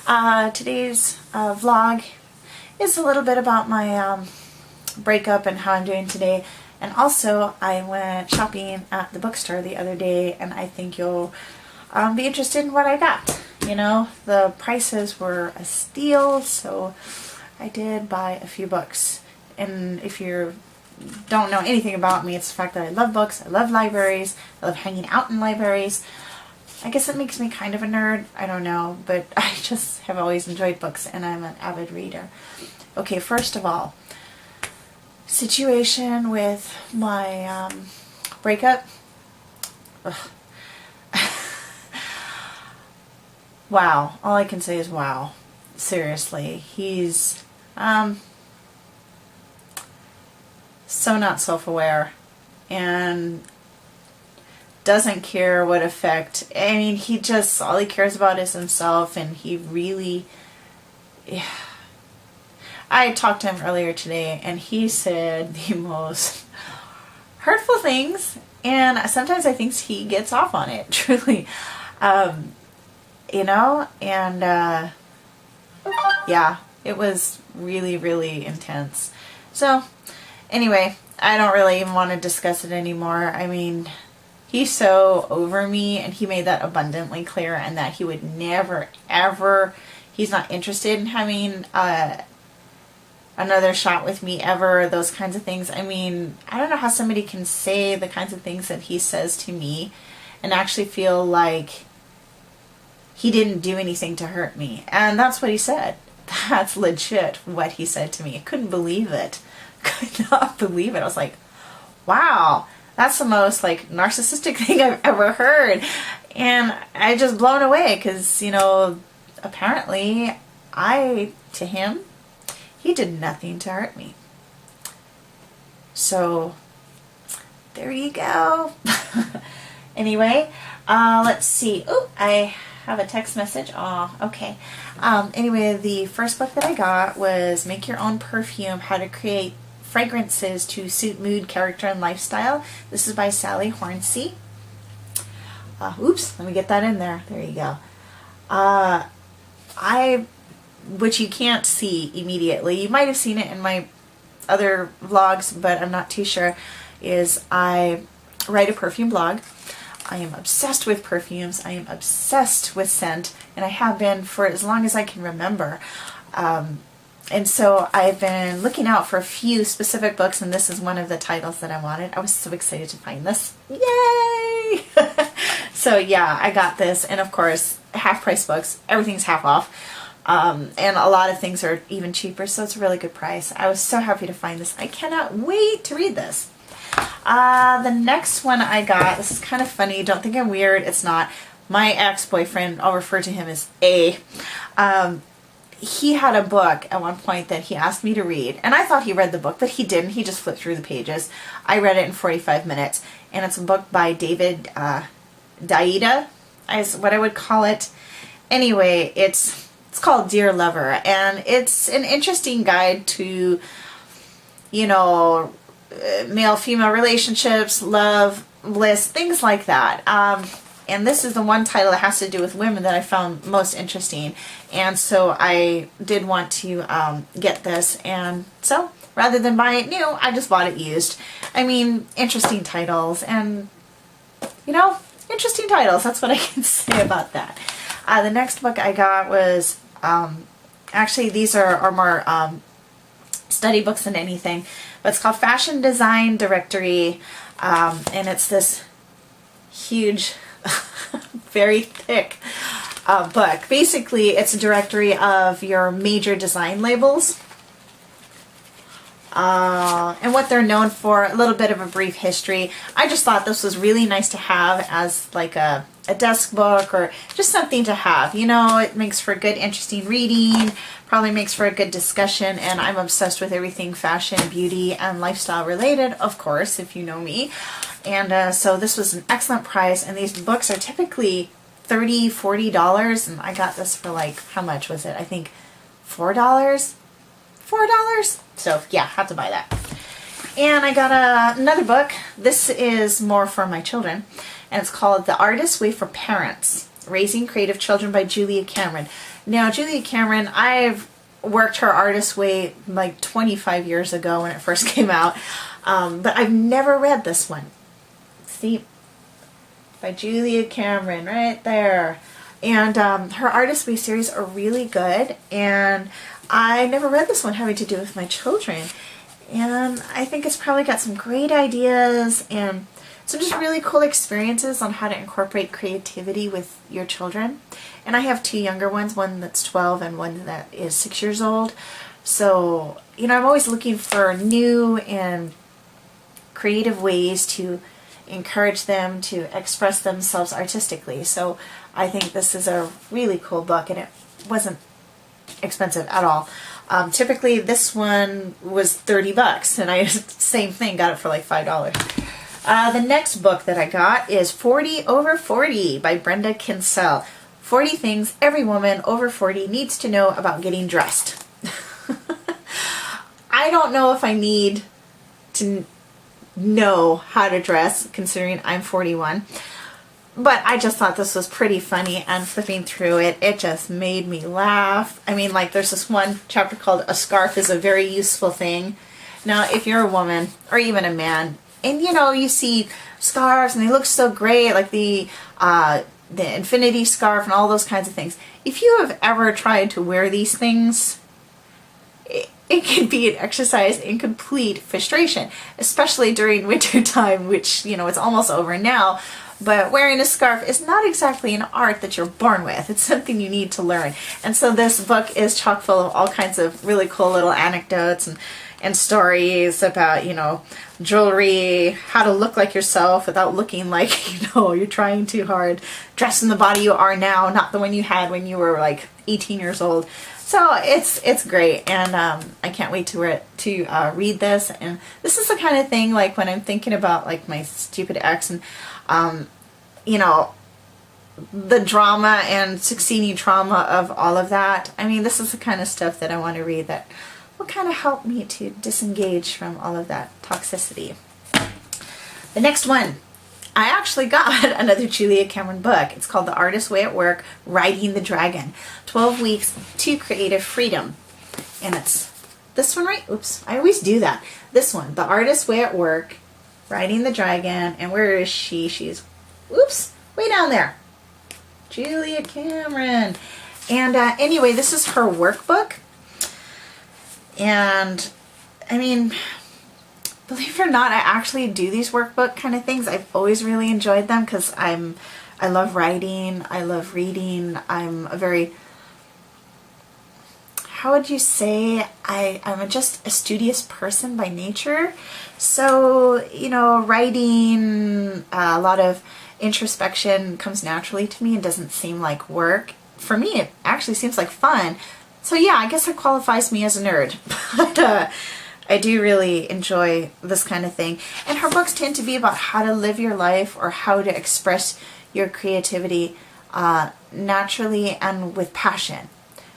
Today's vlog is a little bit about my breakup and how I'm doing today. And also, I went shopping at the bookstore the other day, and I think you'll be interested in what I got. You know, the prices were a steal, so I did buy a few books. And if you don't know anything about me, it's the fact that I love books, I love libraries, I love hanging out in libraries. I guess it makes me kind of a nerd, I don't know, but I just have always enjoyed books and I'm an avid reader. Okay, first of all, situation with my breakup. Ugh. Wow, all I can say is wow. Seriously, he's so not self-aware and doesn't care what effect. I mean, he just, all he cares about is himself, and he really, yeah. I talked to him earlier today, and he said the most hurtful things, and sometimes I think he gets off on it, truly. You know, and yeah, it was really, really intense. So, anyway, I don't really even want to discuss it anymore. I mean, he's so over me, and he made that abundantly clear, and that he would never, ever, he's not interested in having another shot with me ever, those kinds of things. I mean, I don't know how somebody can say the kinds of things that he says to me and actually feel like he didn't do anything to hurt me. And that's what he said. That's legit what he said to me. I couldn't believe it. Could not believe it. I was like, wow, that's the most like narcissistic thing I've ever heard. And I just blown away because, you know, apparently to him, he did nothing to hurt me. So there you go. Anyway, let's see. Oh, I have a text message. Oh, okay. Anyway, the first book that I got was Make Your Own Perfume, How to Create Fragrances to Suit Mood, Character, and Lifestyle. This is by Sally Hornsey. Oops, let me get that in there. There you go. Which you can't see immediately, you might have seen it in my other vlogs, but I'm not too sure, is I write a perfume blog. I am obsessed with perfumes. I am obsessed with scent, and I have been for as long as I can remember. And so I've been looking out for a few specific books, and this is one of the titles that I wanted. I was so excited to find this. Yay! So yeah, I got this, and of course, half-price books. Everything's half off. And a lot of things are even cheaper, so it's a really good price. I was so happy to find this. I cannot wait to read this. The next one I got, this is kind of funny, don't think I'm weird, it's not. My ex-boyfriend, I'll refer to him as A. He had a book at one point that he asked me to read, and I thought he read the book, but he didn't. He just flipped through the pages. I read it in 45 minutes, and it's a book by David Daida, is what I would call it. Anyway, it's called Dear Lover, and it's an interesting guide to, you know, male-female relationships, love, bliss, things like that. And this is the one title that has to do with women that I found most interesting. And so I did want to get this. And so rather than buy it new, I just bought it used. I mean, interesting titles. And, you know, interesting titles. That's what I can say about that. The next book I got was, actually these are more study books than anything. But it's called Fashion Design Directory. And it's this huge, very thick book. Basically, it's a directory of your major design labels and what they're known for, a little bit of a brief history. I just thought this was really nice to have as like a desk book or just something to have. You know, it makes for good, interesting reading, probably makes for a good discussion, and I'm obsessed with everything fashion, beauty, and lifestyle related, of course, if you know me. And so this was an excellent price, and these books are typically $30, $40, and I got this for like, how much was it? I think $4? $4? So yeah, had to buy that. And I got another book. This is more for my children, and it's called The Artist's Way for Parents, Raising Creative Children by Julia Cameron. Now, Julia Cameron, I've worked her artist way like 25 years ago when it first came out, but I've never read this one. See, by Julia Cameron, right there. And her Artist Way series are really good, and I never read this one having to do with my children. And I think it's probably got some great ideas and some just really cool experiences on how to incorporate creativity with your children. And I have two younger ones, one that's 12 and one that is 6 years old. So, you know, I'm always looking for new and creative ways to encourage them to express themselves artistically. So I think this is a really cool book, and it wasn't expensive at all. Typically this one was $30, and I, same thing, got it for like $5. The next book that I got is 40 Over 40 by Brenda Kinsella. 40 things every woman over 40 needs to know about getting dressed. I don't know if I need to know how to dress, considering I'm 41. But I just thought this was pretty funny, and flipping through it, it just made me laugh. I mean, like, there's this one chapter called A Scarf is a Very Useful Thing. Now, if you're a woman, or even a man, and you know, you see scarves and they look so great, like the infinity scarf and all those kinds of things. If you have ever tried to wear these things, it can be an exercise in complete frustration, especially during winter time, which, you know, it's almost over now. But wearing a scarf is not exactly an art that you're born with. It's something you need to learn. And so this book is chock full of all kinds of really cool little anecdotes and stories about, you know, jewelry, how to look like yourself without looking like, you know, you're trying too hard. Dress in the body you are now, not the one you had when you were like 18 years old. So it's great, and I can't wait to read this. And this is the kind of thing, like, when I'm thinking about like my stupid ex and you know, the drama and succeeding trauma of all of that. I mean, this is the kind of stuff that I want to read that will kind of help me to disengage from all of that toxicity. The next one, I actually got another Julia Cameron book. It's called The Artist's Way at Work, Riding the Dragon, 12 Weeks to Creative Freedom. And it's this one, right? Oops, I always do that. This one, The Artist's Way at Work, Riding the Dragon. And where is she? She's, oops, way down there. Julia Cameron. And anyway, this is her workbook. And I mean, believe it or not, I actually do these workbook kind of things. I've always really enjoyed them because I love writing, I love reading. I'm a very, how would you say, I'm just a studious person by nature. So, you know, writing, a lot of introspection comes naturally to me and doesn't seem like work. For me, it actually seems like fun. So yeah, I guess it qualifies me as a nerd. But I do really enjoy this kind of thing. And her books tend to be about how to live your life or how to express your creativity naturally and with passion,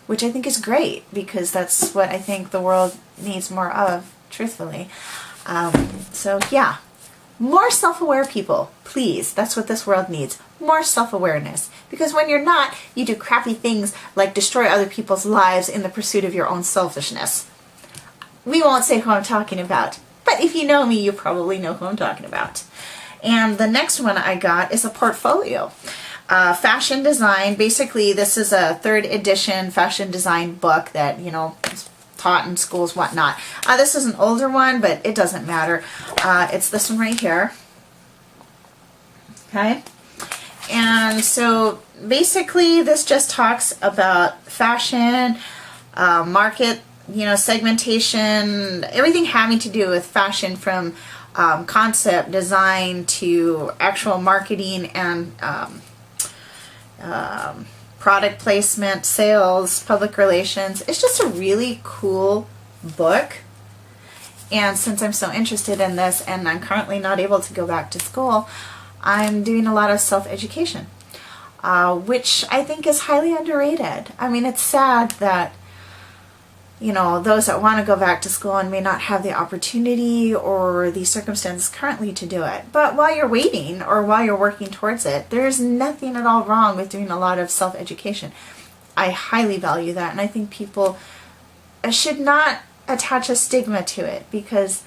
which I think is great because that's what I think the world needs more of, truthfully. So yeah, more self-aware people, please. That's what this world needs. More self-awareness. Because when you're not, you do crappy things like destroy other people's lives in the pursuit of your own selfishness. We won't say who I'm talking about, but if you know me, you probably know who I'm talking about. And the next one I got is a portfolio. Fashion design. Basically, this is a 3rd edition fashion design book that, you know, is taught in schools, whatnot. This is an older one, but it doesn't matter. It's this one right here. Okay. And so basically this just talks about fashion, market, you know, segmentation, everything having to do with fashion, from concept design to actual marketing and product placement, sales, public relations. It's just a really cool book. And since I'm so interested in this and I'm currently not able to go back to school, I'm doing a lot of self-education, which I think is highly underrated. I mean, it's sad that, you know, those that want to go back to school and may not have the opportunity or the circumstances currently to do it. But while you're waiting or while you're working towards it, there's nothing at all wrong with doing a lot of self-education. I highly value that, and I think people should not attach a stigma to it, because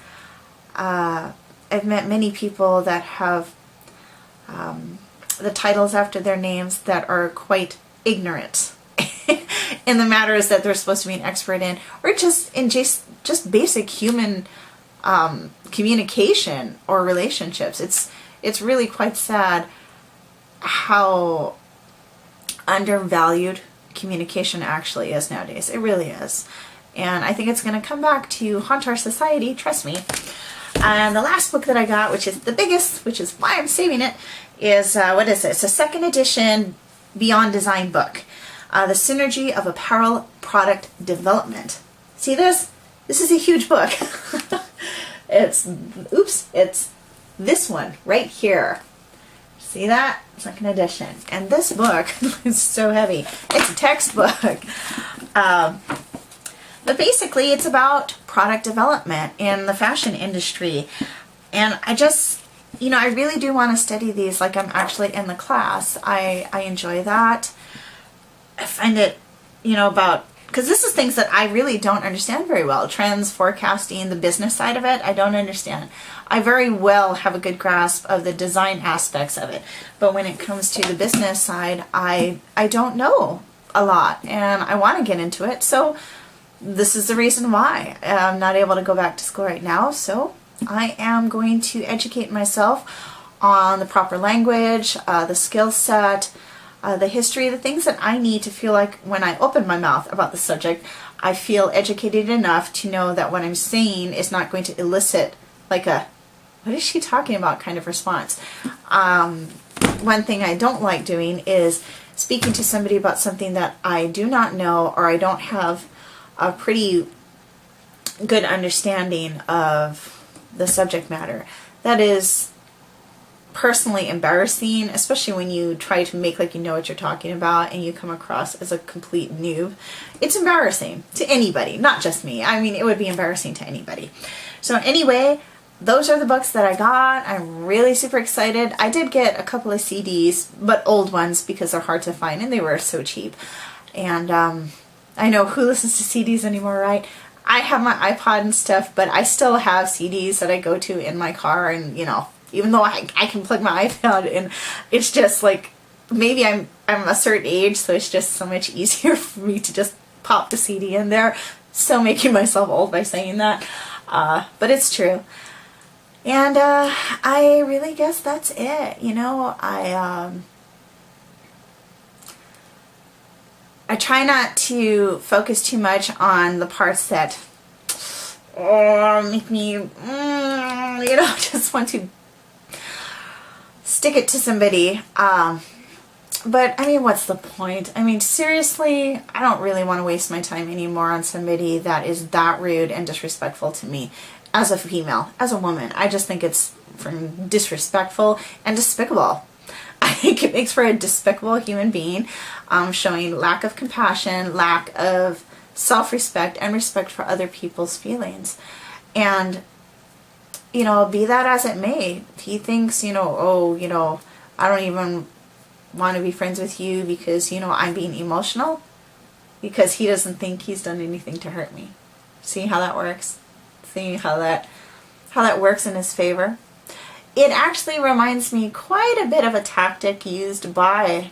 I've met many people that have the titles after their names that are quite ignorant in the matters that they're supposed to be an expert in, or just in just basic human communication or relationships. It's really quite sad how undervalued communication actually is nowadays. It really is. And I think it's going to come back to haunt our society, trust me. And the last book that I got, which is the biggest, which is why I'm saving it, is, what is it? It's a second edition Beyond Design book. The Synergy of Apparel Product Development. See this? This is a huge book. It's this one right here. See that? Second edition. And this book is so heavy. It's a textbook. But basically it's about product development in the fashion industry. And I just, I really do want to study these like I'm actually in the class. I enjoy that. I find it, because this is things that I really don't understand very well. Trends, forecasting, the business side of it, I don't understand. I very well have a good grasp of the design aspects of it. But when it comes to the business side, I don't know a lot, and I want to get into it. So this is the reason why I'm not able to go back to school right now. So I am going to educate myself on the proper language, the skill set, the history, the things that I need to feel like when I open my mouth about the subject, I feel educated enough to know that what I'm saying is not going to elicit like a, what is she talking about kind of response. One thing I don't like doing is speaking to somebody about something that I do not know, or I don't have a pretty good understanding of the subject matter. That is personally embarrassing, especially when you try to make like you know what you're talking about and you come across as a complete noob. It's embarrassing to anybody, not just me. I mean, it would be embarrassing to anybody. So anyway, those are the books that I got. I'm really super excited. I did get a couple of CDs, but old ones because they're hard to find and they were so cheap. And I know who listens to CDs anymore, right? I have my iPod and stuff, but I still have CDs that I go to in my car, and even though I can plug my iPod in, it's just like, maybe I'm a certain age, so it's just so much easier for me to just pop the CD in there. So making myself old by saying that, but it's true. And I really guess that's it. I try not to focus too much on the parts that make me, just want to stick it to somebody. But I mean, what's the point? I mean, seriously, I don't really want to waste my time anymore on somebody that is that rude and disrespectful to me as a female, as a woman. I just think it's disrespectful and despicable. I think it makes for a despicable human being, showing lack of compassion, lack of self-respect, and respect for other people's feelings. And, be that as it may, he thinks, I don't even want to be friends with you because, I'm being emotional, because he doesn't think he's done anything to hurt me. See how that works? See how that works in his favor? It actually reminds me quite a bit of a tactic used by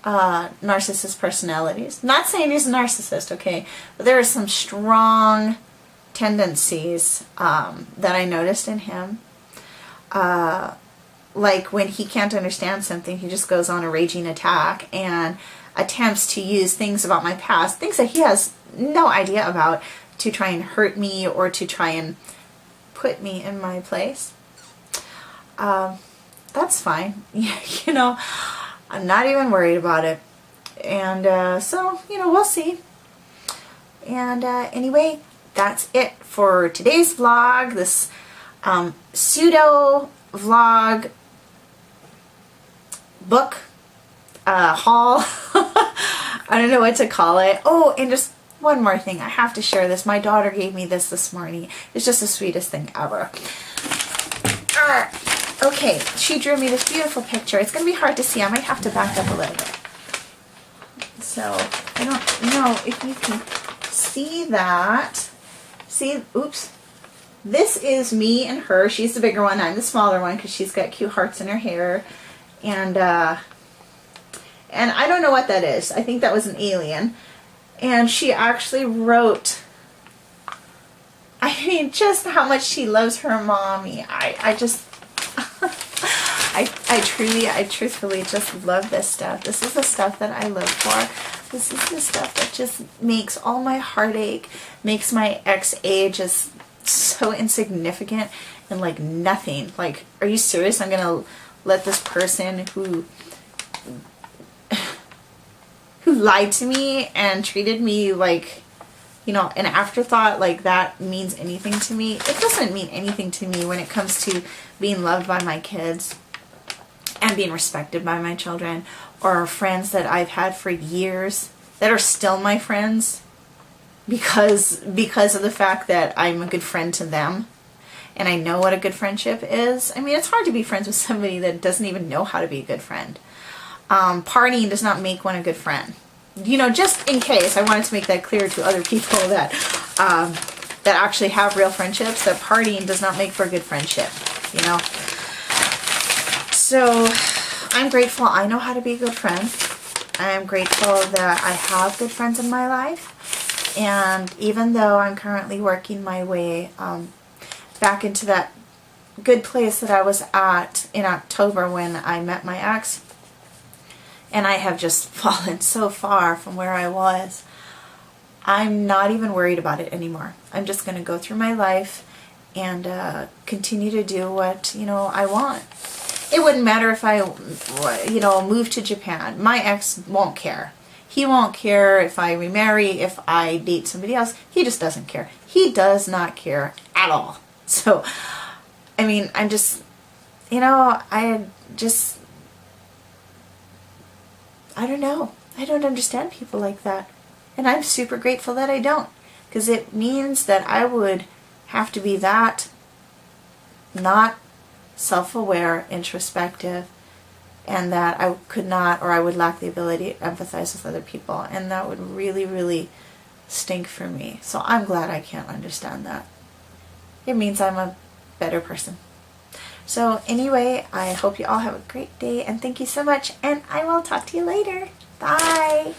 narcissist personalities. Not saying he's a narcissist, okay, but there are some strong tendencies that I noticed in him. Like when he can't understand something, he just goes on a raging attack and attempts to use things about my past, things that he has no idea about, to try and hurt me or to try and put me in my place. That's fine. I'm not even worried about it. And so, we'll see. And anyway, that's it for today's vlog. This pseudo vlog book haul. I don't know what to call it. Oh, and just one more thing. I have to share this. My daughter gave me this morning. It's just the sweetest thing ever. Okay, she drew me this beautiful picture. It's going to be hard to see. I might have to back up a little bit. So I don't know if you can see that. See, oops. This is me and her. She's the bigger one. I'm the smaller one because she's got cute hearts in her hair. And I don't know what that is. I think that was an alien. And she actually wrote, I mean, just how much she loves her mommy. I just, I truthfully just love this stuff. This is the stuff that I live for. This is the stuff that just makes all my heartache, makes my ex age just so insignificant and like nothing. Like, are you serious? I'm gonna let this person who lied to me and treated me like, you know, an afterthought, like that means anything to me? It doesn't mean anything to me when it comes to being loved by my kids and being respected by my children, or friends that I've had for years that are still my friends because of the fact that I'm a good friend to them and I know what a good friendship is. I mean, it's hard to be friends with somebody that doesn't even know how to be a good friend. Partying does not make one a good friend. You know, just in case, I wanted to make that clear to other people that that actually have real friendships, that partying does not make for a good friendship, you know. So I'm grateful I know how to be a good friend. I'm grateful that I have good friends in my life. And even though I'm currently working my way back into that good place that I was at in October when I met my ex, and I have just fallen so far from where I was, I'm not even worried about it anymore. I'm just going to go through my life and continue to do what, you know, I want. It wouldn't matter if I, you know, moved to Japan. My ex won't care. He won't care if I remarry, if I date somebody else. He just doesn't care. He does not care at all. So, I mean, I'm just, you know, I don't know. I don't understand people like that. And I'm super grateful that I don't. Because it means that I would have to be that not self-aware, introspective, and that I could not, or I would lack the ability to empathize with other people. And that would really, really stink for me. So I'm glad I can't understand that. It means I'm a better person. So anyway, I hope you all have a great day, and thank you so much, and I will talk to you later. Bye!